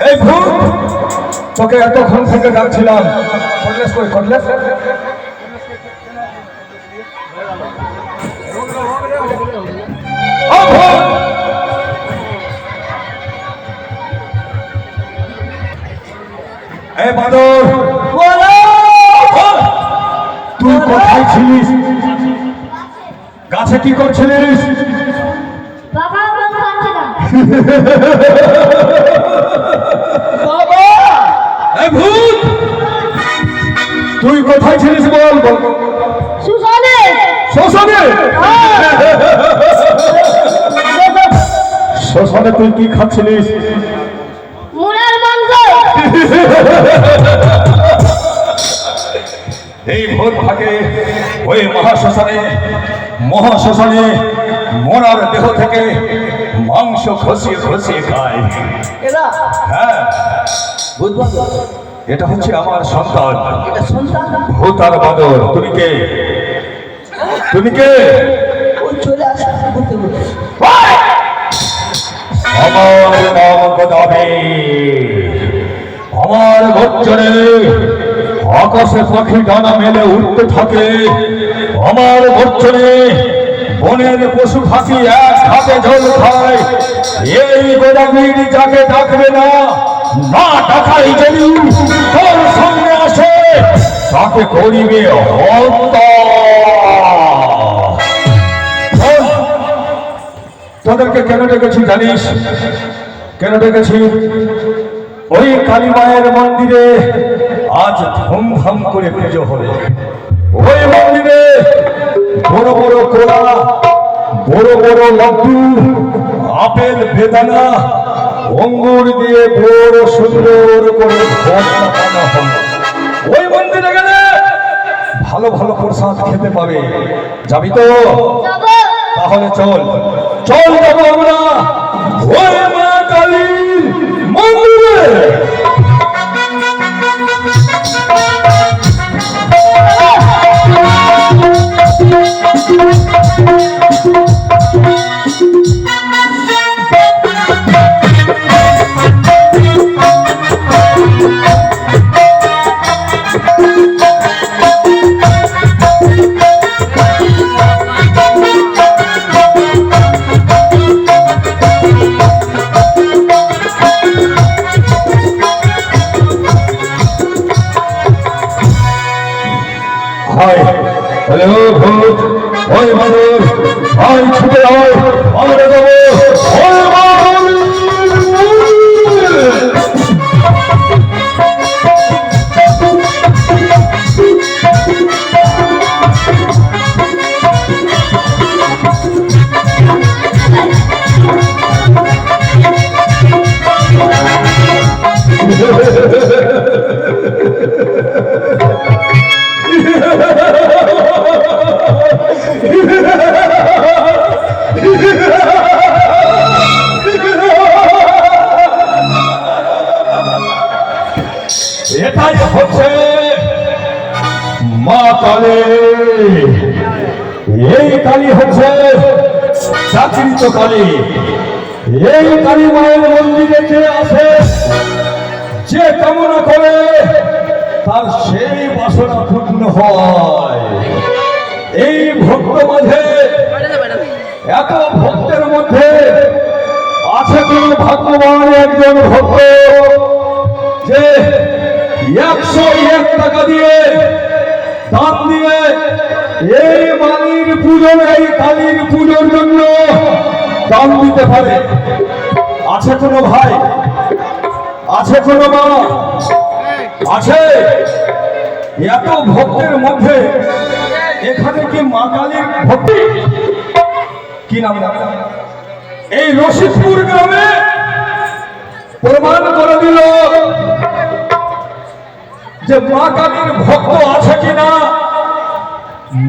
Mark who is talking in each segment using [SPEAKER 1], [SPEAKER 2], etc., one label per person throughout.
[SPEAKER 1] এই ভূত তোকে এতক্ষণ থেকে ডাকছিলাম, এই বাদর তুই কোথায় ছিলিস? গাছে কি করছিলিস? ভূত তুই কোথায় ছিলিস বল? শ্মশানে। শ্মশানে? শ্মশানে তুই কি খাচ্ছিলিস?
[SPEAKER 2] মুড়ার মাংস।
[SPEAKER 1] এই ভোর থাকে ওই মহাশ্মশানে মরার দেহ থেকে মাংস খসিয়ে খসিয়ে খায়। হ্যাঁ, এটা হচ্ছে আমার সন্তান ভূত আর বাদর। তুমি কে? আমার নাম গদাবে। আমার গর্জনে আকাশে পাখি ডানা মেলে উঠতে থাকে। আমার গর্জনে বনের পশু পাখি এক হাতে জল খায়। এই গোদাবীর যাকে ডাকবে না ডাকাই যদি তোর সামনে আসে তাকে করিবে হত্যা। তোদেরকে কেন ডেকেছি জানিস? কেন ডেকেছি? ওই কালী মায়ের মন্দিরে আজ ধুমধাম করে পুজো হবে। ওই মন্দিরে বড় বড় কোলা, বড় বড় লাড্ডু, আপেল বেদানা, অঙ্গুর দিয়ে বড় সুন্দর করে ভোগ লাগানো হবে। ওই মন্দিরে গেলে ভালো ভালো প্রসাদ খেতে পাবে। যাবি তো? তাহলে চল চল যাবো আমরা ওই মা কালীর মন্দিরে। হ্যালো ভূত, ওই বাদর, আয় ছুটে আয়, আমরা যাবো ওই এটাই হচ্ছে মা কালী। এই কালী হচ্ছে জাগৃত কালী। এই কালী মায়ের মন্দিরে যে আসে, যে কামনা করে তার সেই বাসনা পূর্ণ হয়। এই ভক্ত মাঝে, এত ভক্তের মধ্যে আছে কোন ভাগ্যবান একজন ভক্ত যে 101 টাকা দিয়ে দান দিয়ে এই মায়ের পূজন, এই কালীর পূজোর জন্য দান দিতে পারে? আছে কোনো ভাই? আছে কোনো মা? আছে? এত ভক্তের মধ্যে এখানে কি মা কালীর ভক্তি? কি নাম? এই রশিদপুর গ্রামে প্রমাণ করে দিল যে মা কালীর ভক্ত আছে কিনা।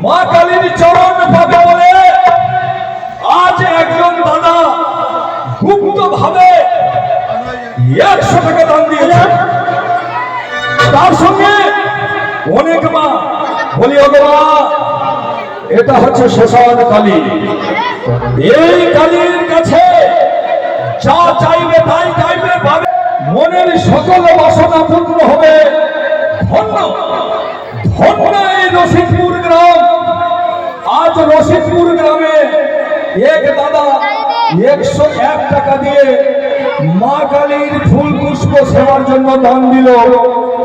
[SPEAKER 1] মা কালীর চরণ পাবে বলে আজ একজন দাদা গুপ্ত ভাবে 100 টাকা দান দিয়েছে। তার সঙ্গে অনেক মা বলি ওগোমা, এটা হচ্ছে শ্মশান কালী। এই কালীর কাছে যা চাইবে তাই চাইবে পাবে, মনের সকল বাসনা পূর্ণ হবে। ধন্য ধন্য এই রশিদপুর গ্রাম। আজ রশিদপুর গ্রামে এক দাদা 101 টাকা দিয়ে মা কালীর ফুল পুষ্প সেবার জন্য দান দিল,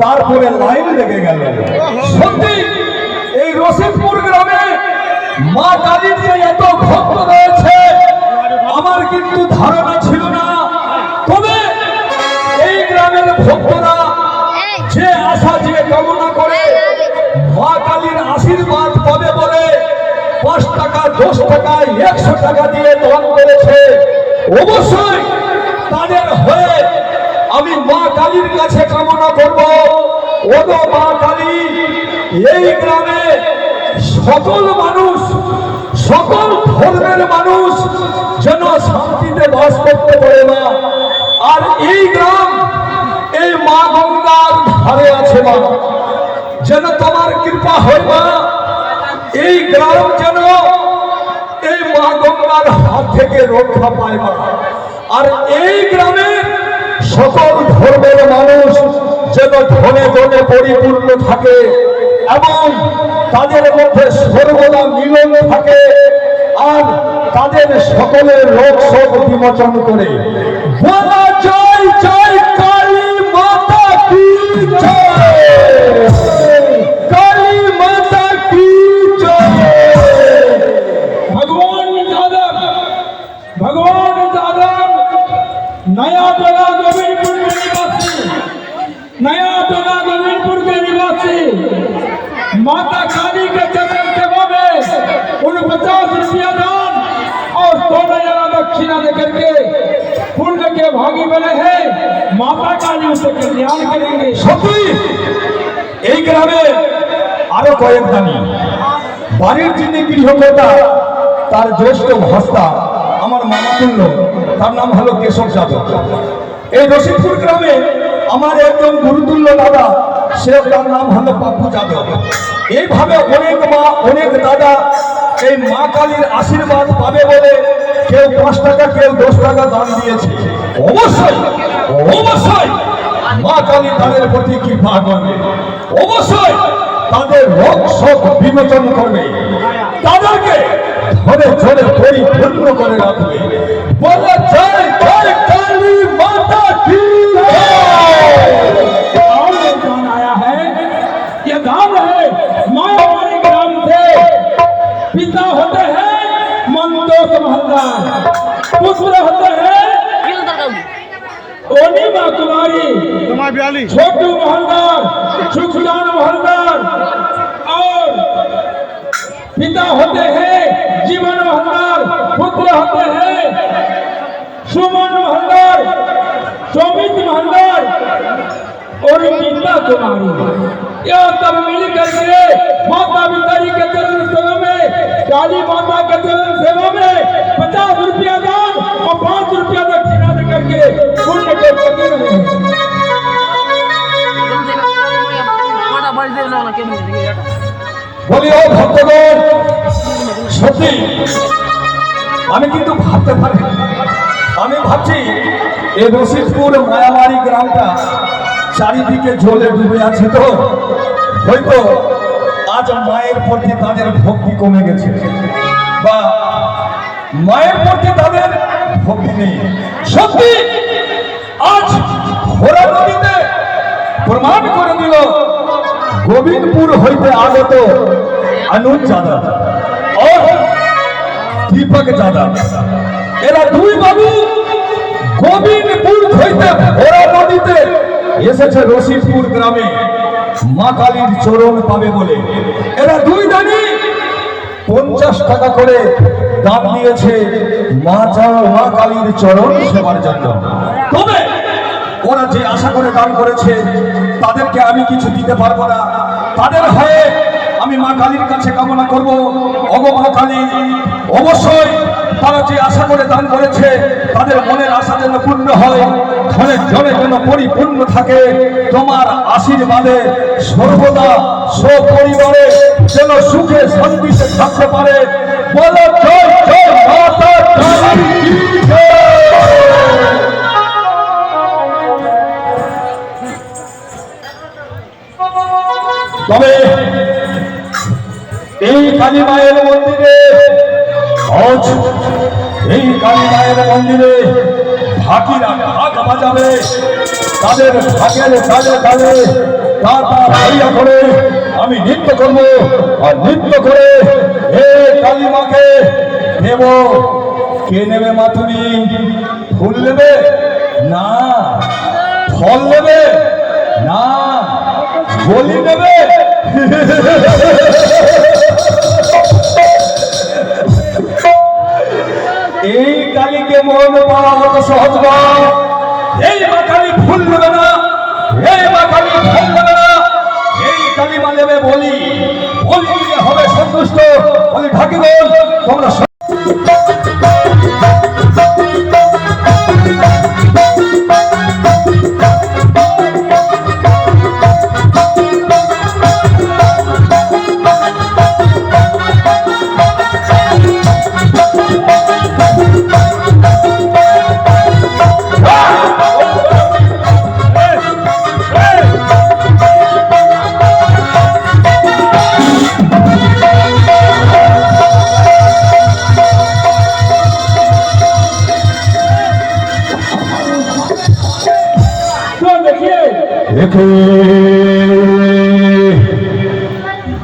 [SPEAKER 1] তারপরে লাইন লেগে গেল। সত্যি এই রশিদপুর গ্রামে মা কালীর যে এত ভক্ত রয়েছে আমার কিন্তু ধারণা ছিল না। তবে এই গ্রামের ভক্তরা যে আশা যে কামনা করে মা কালীর আশীর্বাদ পাবে বলে 5 টাকা 10 টাকা 100 টাকা দিয়ে দান করেছে। অবশ্যই তাদের হয়ে আমি মা কালীর কাছে কামনা করব, ওগো মা কালী, এই গ্রামে সকল মানুষ, সকল ধর্মের মানুষ যেন শান্তিতে বাস করতে পারে না। আর এই গ্রাম এই মা গঙ্গার ধারে আছে মা, যেন তোমার কৃপা হয় মা। এই গ্রাম যেন এই মা গঙ্গার হাত থেকে রক্ষা পায় মা। আর এই গ্রামের সকল ধর্মের মানুষ যেন ধনে ধনে পরিপূর্ণ থাকে এবং তাদের মধ্যে সর্বদা মিলন থাকে, আর তাদের সকলের রোগ শোক বিমোচন করে। বলা জয় জয় কালী মাতা কি জয়, কালী মাতা কি জয়।
[SPEAKER 3] भगवान जादव नया टोला गोविंदपुर के निवासी, नया टोला गोविंदपुर के निवासी माता काली के चरण सेवा में 49 रुपया दान और 2 दक्षिणा देकर के पुण्य के भागी बने हैं। माता काली उसे कल्याण करेंगे।
[SPEAKER 1] সত্যি এই গ্রামে আরো কয়েক দানি বাড়ির যিনি গৃহকর্তা, তার জ্যেষ্ঠ ভাস্তা আমার মামা তুল্য, তার নাম হলো কেশব যাদব। এই রশিদপুর গ্রামে আমার একজন গুরুতুল্য দাদা, সে তার নাম হলো পাপ্পু যাদব। এইভাবে অনেক মা অনেক দাদা এই মা কালীর আশীর্বাদ পাবে বলে কেউ 5 টাকা কেউ 10 টাকা দান দিয়েছে। অবশ্যই অবশ্যই মা কালী তাদের প্রতি কৃপা করবে, অবশ্যই তাদের রোগ শোক বিমোচন করবে, তাদেরকে ধরে ধরে পরিপূর্ণ করে রাখবে। বলে জয় জয় কালী মাতা কি জয়।
[SPEAKER 3] और एक गान आया है, ये गान है मायावाड़ी ग्राम से। पिता होते हैं मंदोष महलदार, पुत्र होते हैं ओनी माँ कुमारी, छोटू महलदार, सुखदान महलदार, और पिता होते हैं जीवन महलदार, पुत्र होते हैं सुमन महलदार, सोमित महलदार और गीता कुमारी। यह सब मिल करके माता पिताजी के चरण सेवा में, काली माता के चरण सेवा में 50 रुपया दान और 5 रुपया दक्षिणा दे करके पुण्य को करते रहे।
[SPEAKER 1] বলি ও ভক্তগণ, সত্যি আমি কিন্তু ভাবতে পারি, আমি ভাবছি এই রশিদপুর মায়াবাড়ি গ্রামটা চারিদিকে জলে ডুবে আছে, তো হয়তো আজ মায়ের প্রতি তাদের ভক্তি কমে গেছে বা মায়ের প্রতি তাদের ভক্তি নেই। সত্যি আজ ঘোড়া নদীতে প্রমাণ করে দিল গোবিন্দপুর হইতে আগত অনুজ যাদব ও দীপক যাদব, এরা দুই বাবু গোবিন্দপুর হইতে ঘোড়া নদীতে এসেছে রশিদপুর গ্রামে মা কালীর চরণ পাবে বলে। এরা দুই দানি 50 টাকা করে দান দিয়েছে মা কালীর চরণ সেবার জন্য। তবে ওরা যে আশা করে দান করেছে তাদেরকে আমি কিছু দিতে পারবো না। তাদের হয়ে আমি মা কালীর কাছে কামনা করব, ওগো মা কালী, অবশ্যই তারা যে আশা করে দান করেছে তাদের মনের আশা যেন পূর্ণ হয়, ধনের জলে যেন পরিপূর্ণ থাকে। তোমার আশীর্বাদে সর্বদা সপরিবারে যেন সুখে শান্তিতে থাকতে পারে। বলো জয় জয় মাতা কালী কি জয়। তবে এই কালী মায়ের মন্দিরে আজ এই কালী মায়ের মন্দিরে ঢাকিরা ঢাক বাজাবে, তাদের ঢাকের তালে তালে ভাইয়া করে আমি নৃত্য করব, আর নৃত্য করে এই কালী মাকে নেব। কে নেবে মা তুমি? ফুল নেবে না, ফল নেবে না, বলি নেবে? এই কালীকে মন পাওয়া কত সহজ নয়। এই মা কালী ফুল নেবে না, এই মা কালী ফল নেবে না, এই কালী মা নেবে বলি। বলি নিয়ে হবে সন্তুষ্ট। বলি ঢাকি বল তোমরা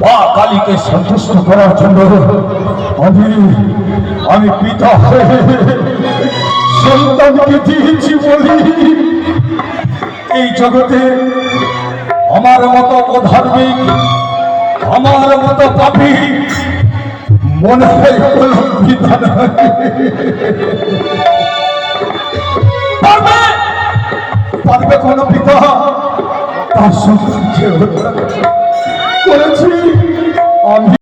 [SPEAKER 1] মা কালীকে সন্তুষ্ট করার জন্য আমি পিতা হয়ে সন্তানকে দিয়েছি বলি এই জগতে আমার মতো অধার্মিক, আমার মতো পাপী মনে হয় কোনো পিতা নয়। পারবে কোনো পিতা তার সন্তানকে হত্যা করেছি আমি।